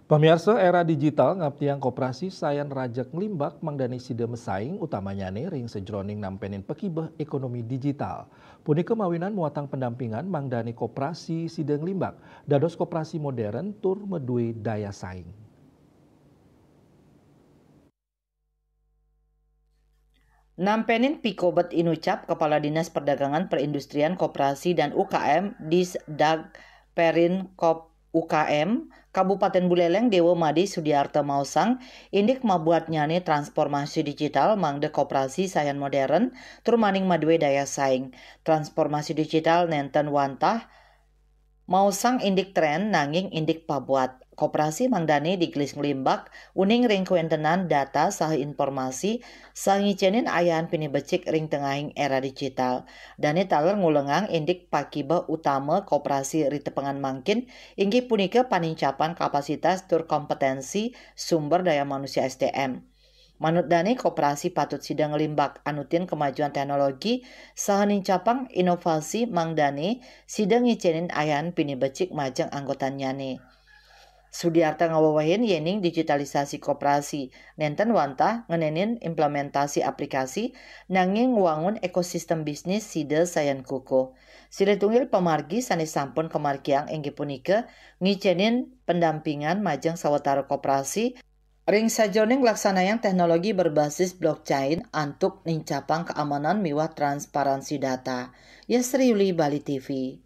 Pemirsa era digital ngaptiang koperasi sayan rajak ngelimbak mangdani sida mesaing utamanya ring sejroning nampenin pekibeh ekonomi digital. Punika mawinan muatang pendampingan mangdani koperasi sida ngelimbak, dados koperasi modern tur medui daya saing. Nampenin Pikobet Inucap, Kepala Dinas Perdagangan Perindustrian Koperasi dan UKM Disdag Perin Kop UKM Kabupaten Buleleng Dewa Madi Sudiarto Mausang indik mabuat nyane transformasi digital mangde koperasi sayan modern turmaning madwe daya saing transformasi digital nenten wantah Mausang indik tren nanging indik pabuat. Koperasi mangdani digelis ngelimbak, uning ring kuentenan data sah informasi, sangicenin ayahan pinibecik ring tengahing era digital. Dani taler ngulengang indik pakiba utama koperasi ritepengan mangkin, inggi punika panincapan kapasitas tur kompetensi sumber daya manusia SDM. Manut Dani, koperasi patut sidang ngelimbak anutin kemajuan teknologi, saha nincapang inovasi Mang Dani, sidang ngicenin ayan pinibecik majang anggotan nyane. Sudiarta ngawawahin yening digitalisasi koperasi, nenten wantah ngenenin implementasi aplikasi, nanging wangun ekosistem bisnis sida sayan kuko. Sida tunggil pemargi sanis sampun kemargiang enggi punika, ngicenin pendampingan majang sawetara koperasi, ring sajoning laksanayang teknologi berbasis blockchain antuk nincapang keamanan miwah transparansi data. Yasri Yuli, Bali TV.